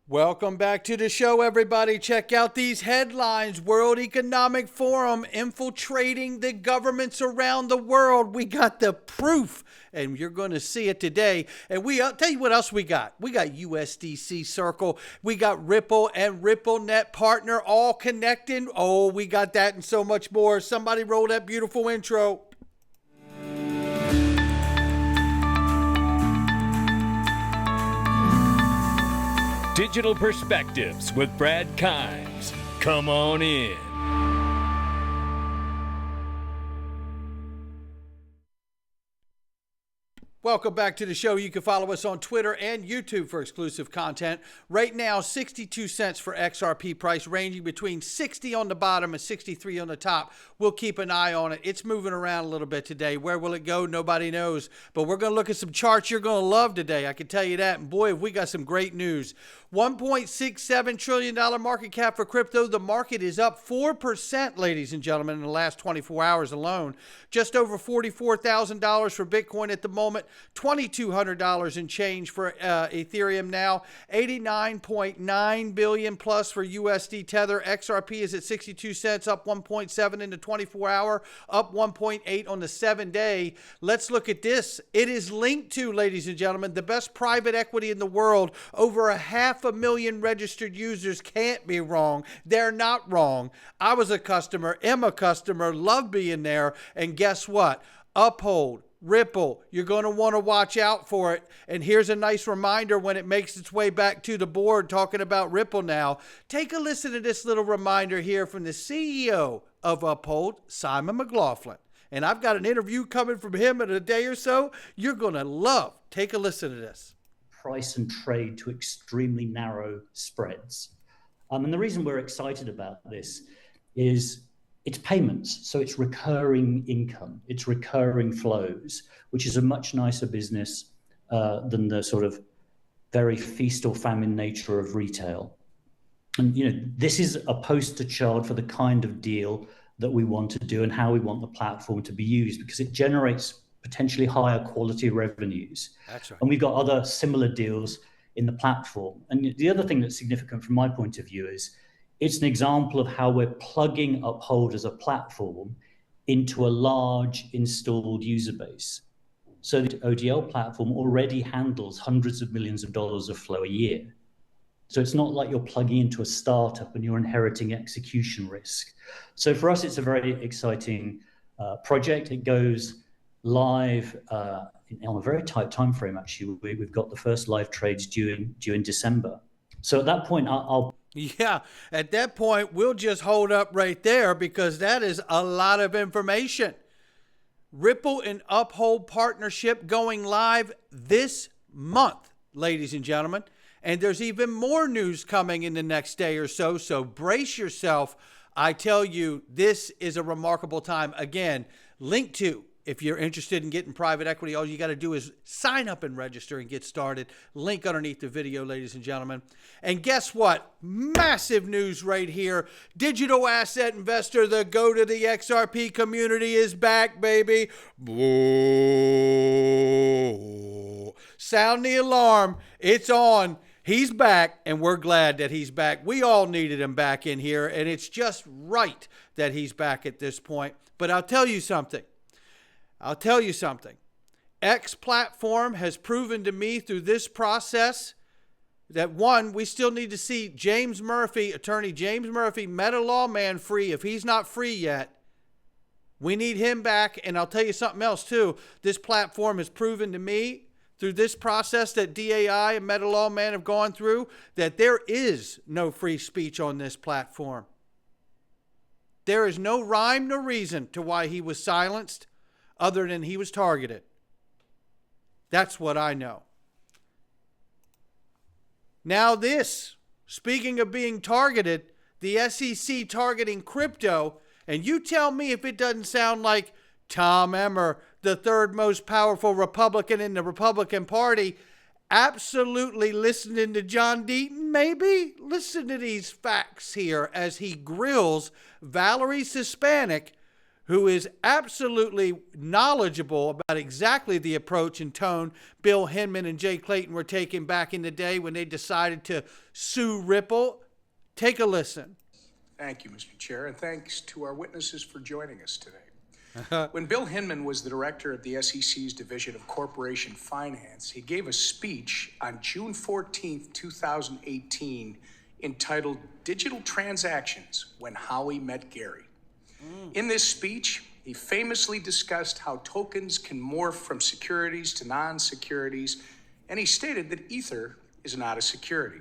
Welcome back to the show, everybody. Check out these headlines. World Economic Forum infiltrating the governments around the world. We got the proof, and you're going to see it today. And I'll tell you what else we got. We got USDC Circle. We got Ripple and RippleNet partner all connecting. Oh, we got that and so much more. Somebody roll that beautiful intro. Digital Perspectives with Brad Kimes. Come on in. Welcome back to the show. You can follow us on Twitter and YouTube for exclusive content. Right now, 62 cents for XRP price, ranging between 60 on the bottom and 63 on the top. We'll keep an eye on it. It's moving around a little bit today. Where will it go? Nobody knows. But we're going to look at some charts you're going to love today. I can tell you that. And boy, have we got some great news. $1.67 trillion market cap for crypto. The market is up 4%, ladies and gentlemen, in the last 24 hours alone. Just over $44,000 for Bitcoin at the moment. $2,200 in change for Ethereum now. 89.9 billion plus for USD Tether. XRP is at 62 cents, up 1.7 in the 24-hour, up 1.8 on the 7-day. Let's look at this. It is linked to, ladies and gentlemen, the best private equity in the world. Over 500,000 registered users. Can't be wrong. They're not wrong. I was a customer, am a customer, love being there. And guess what? Uphold, Ripple, you're going to want to watch out for it. And here's a nice reminder when it makes its way back to the board, talking about Ripple now. Take a listen to this little reminder here from the CEO of Uphold, Simon McLaughlin. And I've got an interview coming from him in a day or so. You're going to love. Take a listen to this. Price and trade to extremely narrow spreads. And the reason we're excited about this is it's payments, so it's recurring income, it's recurring flows, which is a much nicer business than the sort of very feast or famine nature of retail. And this is a poster child for the kind of deal that we want to do and how we want the platform to be used, because it generates potentially higher quality revenues. That's right. And we've got other similar deals in the platform. And the other thing that's significant from my point of view is it's an example of how we're plugging Uphold as a platform into a large installed user base. So the ODL platform already handles hundreds of millions of dollars of flow a year. So it's not like you're plugging into a startup and you're inheriting execution risk. So for us, it's a very exciting project. It goes live on a very tight time frame. Actually, we've got the first live trades due in December. So at that point, Yeah, at that point, we'll just hold up right there because that is a lot of information. Ripple and Uphold partnership going live this month, ladies and gentlemen. And there's even more news coming in the next day or so. So brace yourself. I tell you, this is a remarkable time. Again, link to. If you're interested in getting private equity, all you got to do is sign up and register and get started. Link underneath the video, ladies and gentlemen. And guess what? Massive news right here. Digital asset investor, the go to the XRP community is back, baby. Whoa. Sound the alarm. It's on. He's back, and we're glad that he's back. We all needed him back in here, and it's just right that he's back at this point. But I'll tell you something. X platform has proven to me through this process that, one, we still need to see James Murphy, attorney James Murphy, meta lawman free. If he's not free yet, we need him back. And I'll tell you something else too. This platform has proven to me through this process that DAI and meta lawman have gone through that there is no free speech on this platform. There is no rhyme nor reason to why he was silenced, other than he was targeted. That's what I know. Now this, speaking of being targeted, the SEC targeting crypto, and you tell me if it doesn't sound like Tom Emmer, the third most powerful Republican in the Republican Party, absolutely listening to John Deaton, maybe? Listen to these facts here as he grills Valerie Hispanic, who is absolutely knowledgeable about exactly the approach and tone Bill Hinman and Jay Clayton were taking back in the day when they decided to sue Ripple. Take a listen. Thank you, Mr. Chair, and thanks to our witnesses for joining us today. When Bill Hinman was the director of the SEC's Division of Corporation Finance, he gave a speech on June 14th, 2018, entitled Digital Transactions When Howie Met Gary. In this speech, he famously discussed how tokens can morph from securities to non-securities, and he stated that Ether is not a security.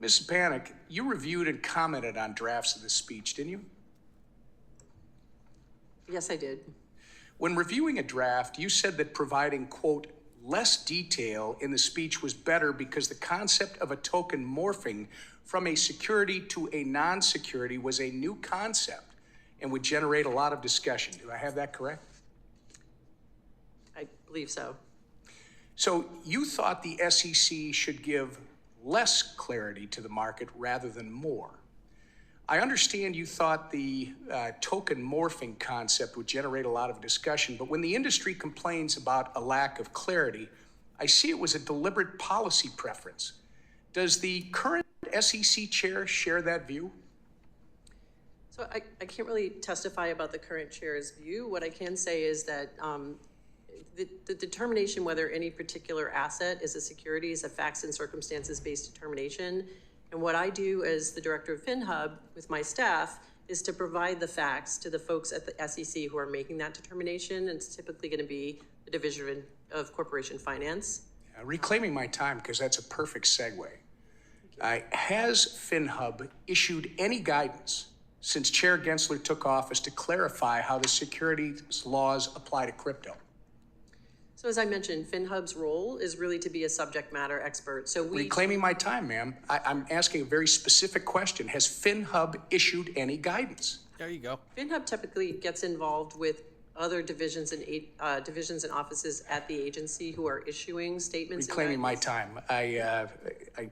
Ms. Panik, you reviewed and commented on drafts of this speech, didn't you? Yes, I did. When reviewing a draft, you said that providing, quote, less detail in the speech was better because the concept of a token morphing from a security to a non-security was a new concept and would generate a lot of discussion. Do I have that correct? I believe so. So you thought the SEC should give less clarity to the market rather than more. I understand you thought the token morphing concept would generate a lot of discussion, but when the industry complains about a lack of clarity, I see it was a deliberate policy preference. Does the current SEC chair share that view? So I can't really testify about the current chair's view. What I can say is that the determination whether any particular asset is a security is a facts and circumstances based determination. And what I do as the director of FinHub with my staff is to provide the facts to the folks at the SEC who are making that determination. And it's typically going to be the Division of Corporation Finance. Reclaiming my time, because that's a perfect segue. Has FinHub issued any guidance since Chair Gensler took office to clarify how the securities laws apply to crypto? So as I mentioned, FinHub's role is really to be a subject matter expert. So Reclaiming my time, ma'am. I'm asking a very specific question. Has FinHub issued any guidance? There you go. FinHub typically gets involved with other divisions and offices at the agency who are issuing statements. Reclaiming my time. I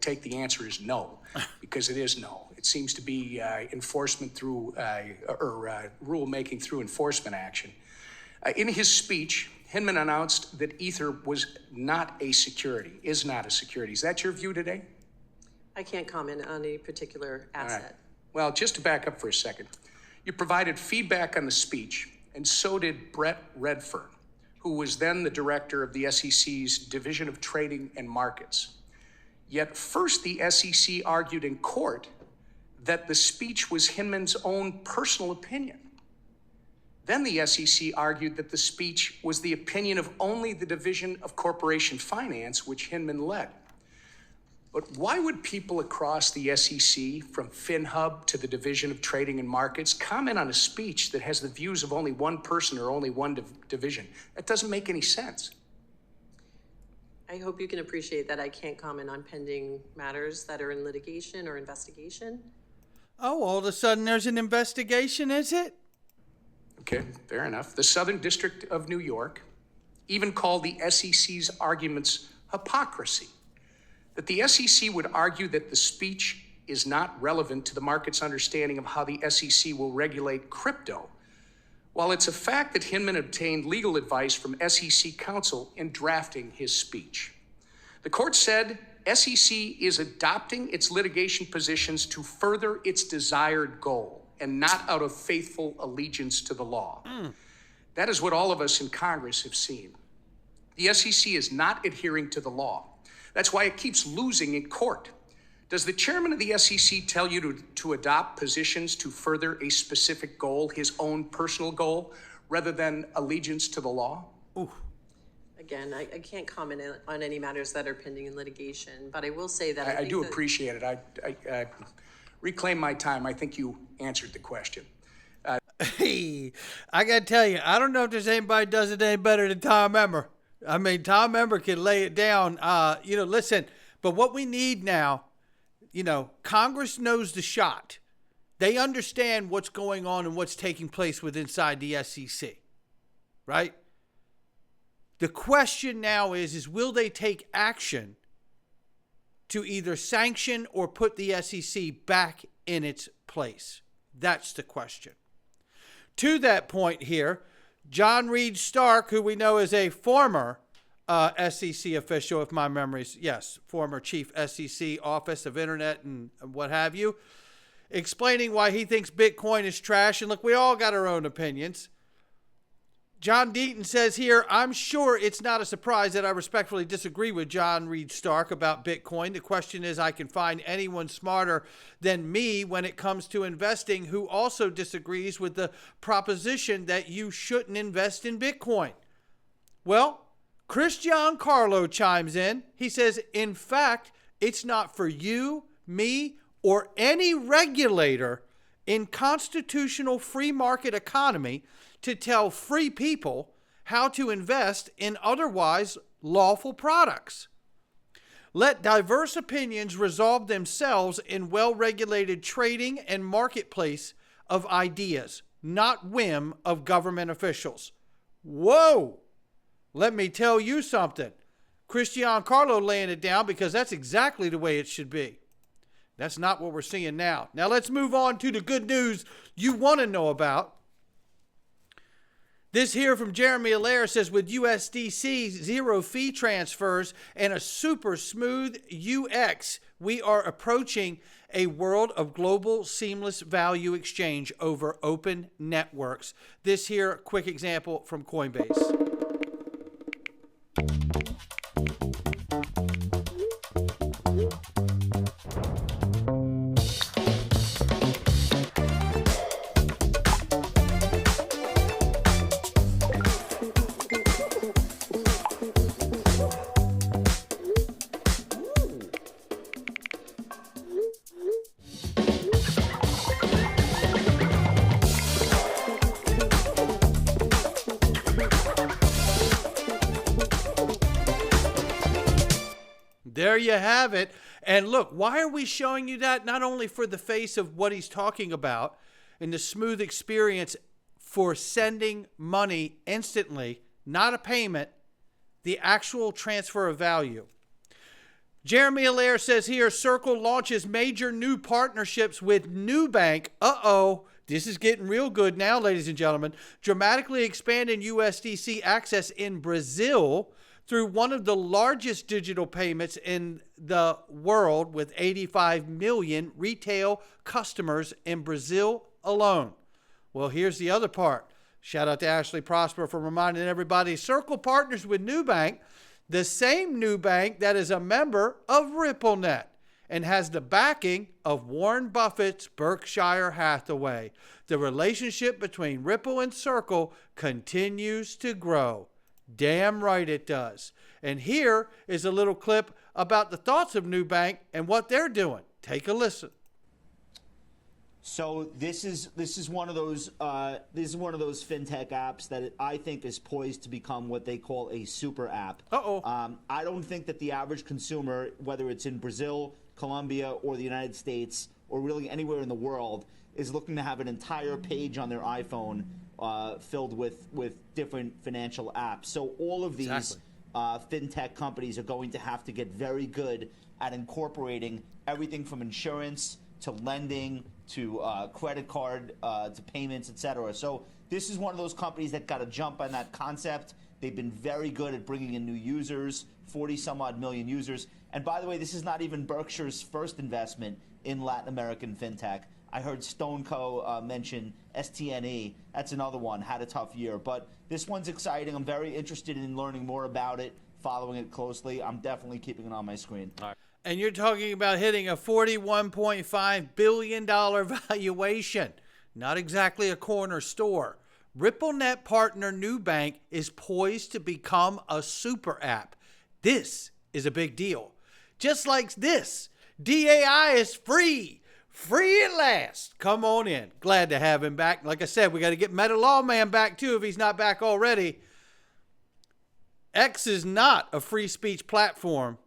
take the answer is no, because it is no. It seems to be enforcement through, rulemaking through enforcement action. In his speech, Hinman announced that Ether was not a security, is not a security. Is that your view today? I can't comment on any particular asset. All right. Well, just to back up for a second, you provided feedback on the speech, and so did Brett Redfern, who was then the director of the SEC's Division of Trading and Markets. Yet first the SEC argued in court that the speech was Hinman's own personal opinion. Then the SEC argued that the speech was the opinion of only the Division of Corporation Finance, which Hinman led. But why would people across the SEC, from FinHub to the Division of Trading and Markets, comment on a speech that has the views of only one person or only one division? That doesn't make any sense. I hope you can appreciate that I can't comment on pending matters that are in litigation or investigation. Oh, all of a sudden there's an investigation, is it? Okay, fair enough. The Southern District of New York even called the SEC's arguments hypocrisy. That the SEC would argue that the speech is not relevant to the market's understanding of how the SEC will regulate crypto, while it's a fact that Hinman obtained legal advice from SEC counsel in drafting his speech. The court said SEC is adopting its litigation positions to further its desired goal and not out of faithful allegiance to the law. That is what all of us in Congress have seen. The SEC is not adhering to the law. That's why it keeps losing in court. Does the chairman of the SEC tell you to adopt positions to further a specific goal, his own personal goal, rather than allegiance to the law? Ooh. Again, I can't comment on any matters that are pending in litigation, but I will say that I do appreciate it. I reclaim my time. I think you answered the question. Hey, I got to tell you, I don't know if there's anybody who does it any better than Tom Emmer. I mean, Tom Emmer can lay it down. Listen, but what we need now, Congress knows the shot. They understand what's going on and what's taking place inside the SEC, right? The question now is will they take action to either sanction or put the SEC back in its place? That's the question. To that point here, John Reed Stark, who we know is a former SEC official, if my memory's, yes, former chief SEC Office of Internet and what have you, explaining why he thinks Bitcoin is trash. And look, we all got our own opinions. John Deaton says here, I'm sure it's not a surprise that I respectfully disagree with John Reed Stark about Bitcoin. The question is, I can find anyone smarter than me when it comes to investing who also disagrees with the proposition that you shouldn't invest in Bitcoin. Well, Chris Giancarlo chimes in. He says, in fact, it's not for you, me, or any regulator in constitutional free market economy to tell free people how to invest in otherwise lawful products. Let diverse opinions resolve themselves in well-regulated trading and marketplace of ideas, not whim of government officials. Whoa! Let me tell you something. Chris Giancarlo laying it down, because that's exactly the way it should be. That's not what we're seeing now. Now let's move on to the good news you want to know about. This here from Jeremy Allaire says, with USDC zero fee transfers and a super smooth UX, we are approaching a world of global seamless value exchange over open networks. This here, quick example from Coinbase. There you have it. And look, why are we showing you that? Not only for the face of what he's talking about and the smooth experience for sending money instantly, not a payment, the actual transfer of value. Jeremy Allaire says here, Circle launches major new partnerships with Nubank. Uh-oh. This is getting real good now, ladies and gentlemen. Dramatically expanding USDC access in Brazil through one of the largest digital payments in the world, with 85 million retail customers in Brazil alone. Well, here's the other part. Shout out to Ashley Prosper for reminding everybody, Circle partners with Nubank, the same Nubank that is a member of RippleNet and has the backing of Warren Buffett's Berkshire Hathaway. The relationship between Ripple and Circle continues to grow. Damn right it does. And here is a little clip about the thoughts of Nubank and what they're doing. Take a listen. So this is one of those fintech apps that I think is poised to become what they call a super app. I don't think that the average consumer, whether it's in Brazil, Colombia, or the United States, or really anywhere in the world, is looking to have an entire page on their iPhone filled with different financial apps. So all of these fintech companies are going to have to get very good at incorporating everything from insurance to lending to credit card to payments, etc. So this is one of those companies that got to jump on that concept. They've been very good at bringing in new users, 40 some odd million users. And by the way, this is not even Berkshire's first investment in Latin American fintech. I heard StoneCo mention STNE. That's another one, had a tough year. But this one's exciting. I'm very interested in learning more about it, following it closely. I'm definitely keeping it on my screen. All right. And you're talking about hitting a $41.5 billion valuation. Not exactly a corner store. RippleNet partner Nubank is poised to become a super app. This is a big deal. Just like this, DAI is free. Free at last. Come on in. Glad to have him back. Like I said, we got to get Meta Lawman back too if he's not back already. X is not a free speech platform.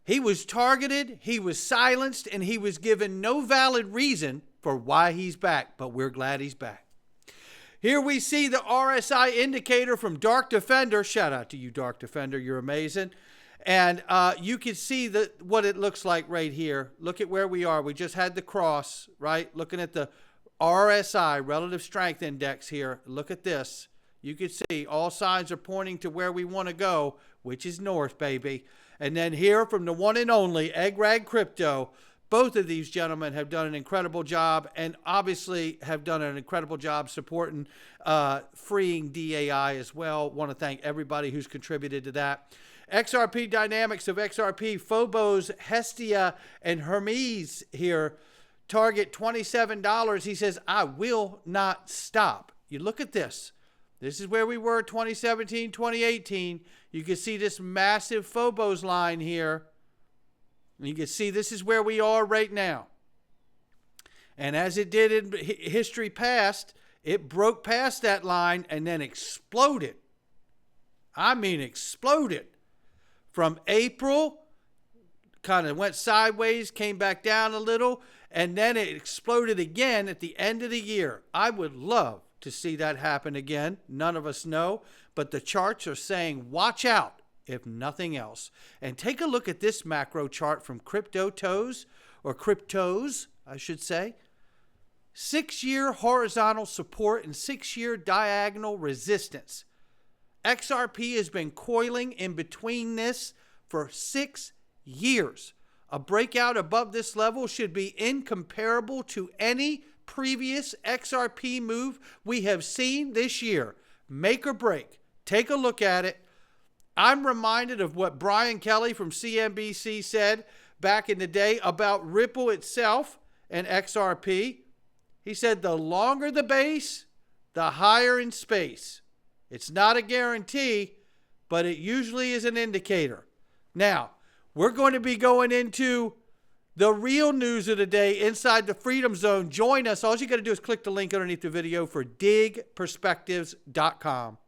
He was targeted, he was silenced, and he was given no valid reason for why he's back. But we're glad he's back. Here we see the RSI indicator from Dark Defender. Shout out to you, Dark Defender. You're amazing. And you can see what it looks like right here. Look at where we are. We just had the cross, right? Looking at the RSI, Relative Strength Index here. Look at this. You can see all signs are pointing to where we want to go, which is north, baby. And then here from the one and only Egg Rag Crypto, both of these gentlemen have done an incredible job and obviously have done an incredible job supporting freeing DAI as well. Want to thank everybody who's contributed to that. XRP Dynamics of XRP, Phobos, Hestia, and Hermes here target $27. He says, I will not stop. You look at this. This is where we were 2017, 2018. You can see this massive Phobos line here. And you can see this is where we are right now. And as it did in history past, it broke past that line and then exploded. I mean exploded. From April, kind of went sideways, came back down a little, and then it exploded again at the end of the year. I would love to see that happen again. None of us know, but the charts are saying watch out, if nothing else. And take a look at this macro chart from Cryptos, I should say. 6-year horizontal support and 6-year diagonal resistance. XRP has been coiling in between this for 6 years. A breakout above this level should be incomparable to any previous XRP move we have seen this year. Make or break. Take a look at it. I'm reminded of what Brian Kelly from CNBC said back in the day about Ripple itself and XRP. He said the longer the base, the higher in space. It's not a guarantee, but it usually is an indicator. Now, we're going to be going into the real news of the day inside the Freedom Zone. Join us. All you got to do is click the link underneath the video for digperspectives.com.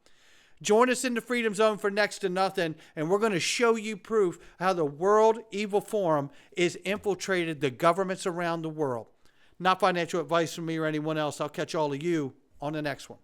Join us in the Freedom Zone for next to nothing, and we're going to show you proof how the World Evil Forum is infiltrated the governments around the world. Not financial advice from me or anyone else. I'll catch all of you on the next one.